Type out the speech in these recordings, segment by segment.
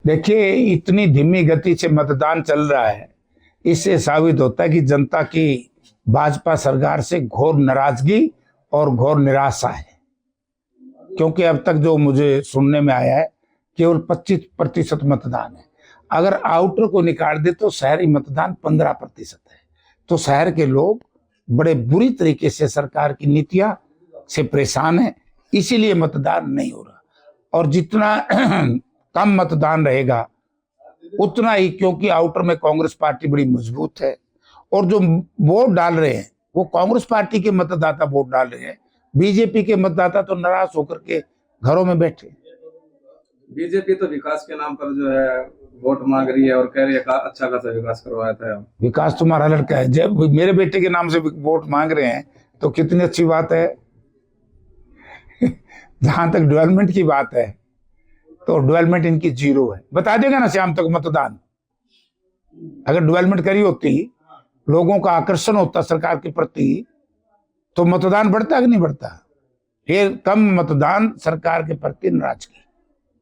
देखिए, इतनी धीमी गति से मतदान चल रहा है, इससे साबित होता है कि जनता की भाजपा सरकार से घोर नाराजगी और घोर निराशा है। क्योंकि अब तक जो मुझे सुनने में आया है, केवल 25% मतदान है। अगर आउटर को निकाल दे तो शहरी मतदान 15% है। तो शहर के लोग बड़े बुरी तरीके से सरकार की नीतियां से परेशान है, इसीलिए मतदान नहीं हो रहा। और जितना कम मतदान रहेगा उतना ही, क्योंकि आउटर में कांग्रेस पार्टी बड़ी मजबूत है और जो वोट डाल रहे हैं वो कांग्रेस पार्टी के मतदाता वोट डाल रहे हैं। बीजेपी के मतदाता तो नाराज होकर के घरों में बैठे। बीजेपी तो विकास के नाम पर जो है वोट मांग रही है और कह रही है अच्छा खासा विकास करवाया था। विकास तुम्हारा लड़का है, जब मेरे बेटे के नाम से वोट मांग रहे हैं तो कितनी अच्छी बात है। जहां तक डेवलपमेंट की बात है तो डेवलपमेंट इनकी जीरो है। बता देगा ना शाम तक मतदान। अगर डेवलपमेंट करी होती, लोगों का आकर्षण होता सरकार के प्रति, तो मतदान बढ़ता कि नहीं बढ़ता। ये कम मतदान सरकार के प्रति नाराजगी।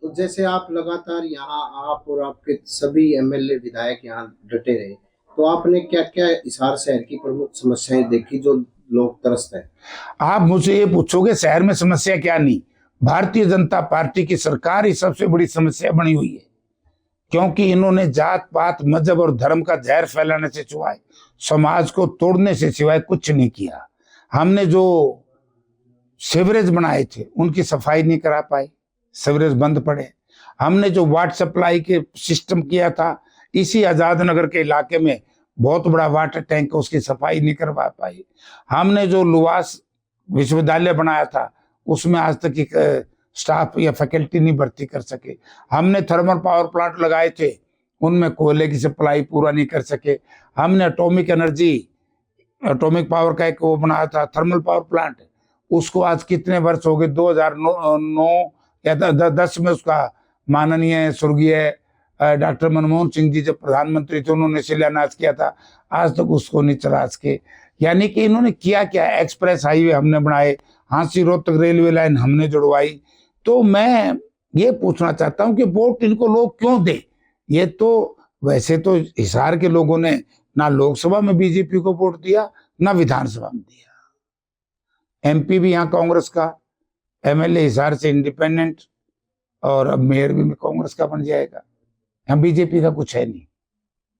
तो जैसे आप लगातार यहाँ, आप और आपके सभी एमएलए विधायक यहाँ डटे रहे, तो आपने क्या क्या हिसार शहर की प्रमुख समस्याएं देखी जो लोग तरसते हैं? आप मुझे ये पूछोगे शहर में समस्या क्या नहीं, भारतीय जनता पार्टी की सरकार ही सबसे बड़ी समस्या बनी हुई है। क्योंकि इन्होंने जात पात मजहब और धर्म का जहर फैलाने से सिवाय, समाज को तोड़ने से सिवाय कुछ नहीं किया। हमने जो सीवरेज बनाए थे उनकी सफाई नहीं करा पाए, सीवरेज बंद पड़े। हमने जो वाटर सप्लाई के सिस्टम किया था, इसी आजाद नगर के इलाके में बहुत बड़ा वाटर टैंक, उसकी सफाई नहीं करवा पाई। हमने जो लुवास विश्वविद्यालय बनाया था, उसमें आज तक एक स्टाफ या फैकल्टी नहीं भर्ती कर सके। हमने थर्मल पावर प्लांट लगाए थे, उनमें कोयले की सप्लाई पूरा नहीं कर सके। हमने एटॉमिक पावर का एक वो बनाया था, थर्मल पावर प्लांट, उसको आज कितने वर्ष हो गए, 2009 या 10 में उसका माननीय स्वर्गीय डॉक्टर मनमोहन सिंह जी जब प्रधानमंत्री थे, उन्होंने शिलान्यास किया था, आज तक उसको नहीं चला सके। यानी कि इन्होंने किया क्या, एक्सप्रेस हाईवे हमने बनाए, हांसी रोहतक रेलवे लाइन हमने जुड़वाई। तो मैं ये पूछना चाहता हूं कि वोट इनको लोग क्यों दे। ये तो वैसे तो हिसार के लोगों ने ना लोकसभा में बीजेपी को वोट दिया, ना विधानसभा में दिया। एमपी भी यहाँ कांग्रेस का, एमएलए हिसार से इंडिपेंडेंट, और अब मेयर भी कांग्रेस का बन जाएगा। यहाँ बीजेपी का कुछ है नहीं।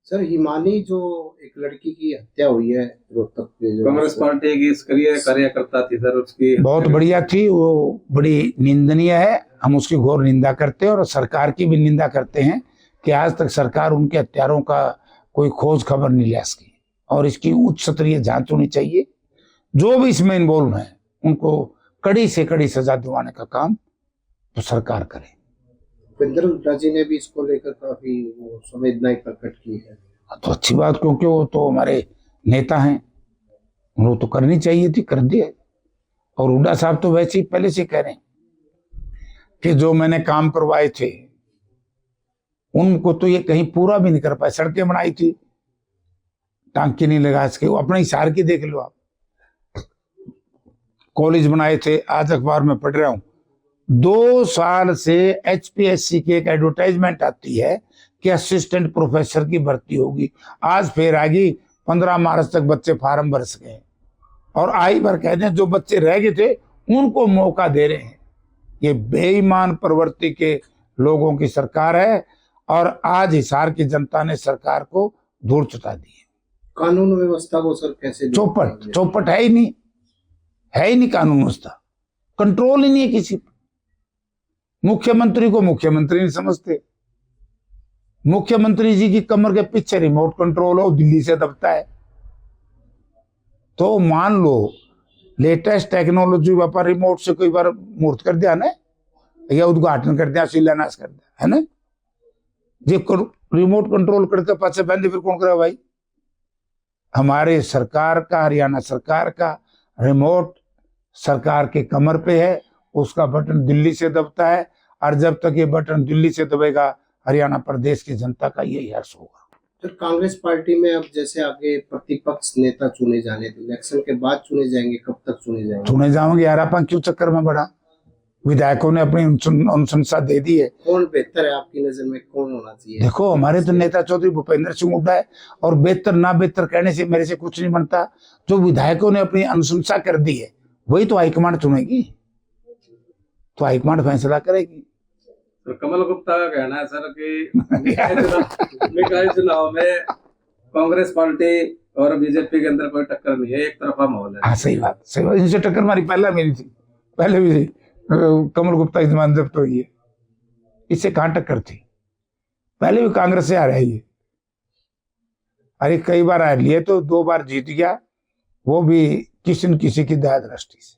सर, हिमानी जो एक लड़की की हत्या हुई है रोहतक के, कांग्रेस पार्टी की कार्यकर्ता थी सर, उसकी बहुत बढ़िया थी, वो बड़ी निंदनीय है। हम उसकी घोर निंदा करते हैं और सरकार की भी निंदा करते हैं कि आज तक सरकार उनके हत्यारों का कोई खोज खबर नहीं ले सकी, और इसकी उच्च स्तरीय जांच होनी चाहिए। जो भी इसमें इन्वॉल्व है उनको कड़ी से कड़ी सजा दिलाने का काम तो सरकार करे। भूपेंद्र हुड्डा जी ने भी इसको लेकर काफी संवेदनाएं प्रकट की है। तो अच्छी बात, क्योंकि वो तो हमारे नेता हैं, उनको तो करनी चाहिए थी, कर दिए। और हुड्डा साहब तो वैसे ही पहले से कह रहे हैं कि जो मैंने काम करवाए थे उनको तो ये कहीं पूरा भी नहीं कर पाए। सड़कें बनाई थी, टांकी नहीं लगा सके। अपने हिसार की देख लो आप, कॉलेज बनाए थे, आज अखबार में पढ़ रहा हूं, 2 साल से एचपीएससी की एक एडवर्टाइजमेंट आती है कि असिस्टेंट प्रोफेसर की भर्ती होगी। आज फिर आएगी, 15 मार्च तक बच्चे फार्म भर सके, और आई भर कहते हैं जो बच्चे रह गए थे उनको मौका दे रहे हैं। ये बेईमान प्रवृत्ति के लोगों की सरकार है, और आज हिसार की जनता ने सरकार को धूल चटा दी है। कानून व्यवस्था को सर कैसे चौपट है ही नहीं, है ही नहीं कानून व्यवस्था, कंट्रोल ही नहीं है किसी पर। मुख्यमंत्री को मुख्यमंत्री नहीं समझते। मुख्यमंत्री जी की कमर के पीछे रिमोट कंट्रोल हो, दिल्ली से दबता है। तो मान लो लेटेस्ट टेक्नोलॉजी पर रिमोट से कोई बार मूर्त कर दिया ना, या उद्घाटन कर दिया, शिलान्यास कर दिया, है ना। जे रिमोट कंट्रोल करके पास बंद फिर कौन करे भाई। हमारे सरकार का, हरियाणा सरकार का रिमोट सरकार के कमर पे है, उसका बटन दिल्ली से दबता है, और जब तक ये बटन दिल्ली से दबेगा हरियाणा प्रदेश की जनता का यही हर्ष होगा। तो कांग्रेस पार्टी में अब जैसे आगे प्रतिपक्ष नेता चुने जाने थे, इलेक्शन के बाद चुने जाएंगे, कब तक चुने जाएंगे? चुने जाओगे यार, अपन क्यों चक्कर में बढ़ा। विधायकों ने अपनी अनुशंसा दे दी है। कौन बेहतर है आपकी नजर में, कौन होना चाहिए? देखो, हमारे तो नेता चौधरी भूपेंद्र सिंह हुड्डा है, और बेहतर ना बेहतर कहने से मेरे से कुछ नहीं बनता। जो विधायकों ने अपनी अनुशंसा कर दी है वही तो हाईकमांड चुनेगी, तो हाईकमांड फैसला करेगी। तो कमल गुप्ता का कहना है सर कि निकाय चुनाव में कांग्रेस पार्टी और बीजेपी के अंदर कोई टक्कर नहीं है, एक तरफा माहौल है। हाँ, सही बात, सही बात। इनसे टक्कर हमारी पहले मेरी थी, पहले भी थी। कमल गुप्ता की जमानत जब्त हुई है, इससे कहाँ टक्कर थी? पहले भी कांग्रेस से आ रहा है ये। अरे कई बार हार लिए तो 2 बार जीत गया, वो भी किसी न किसी की दया दृष्टि से।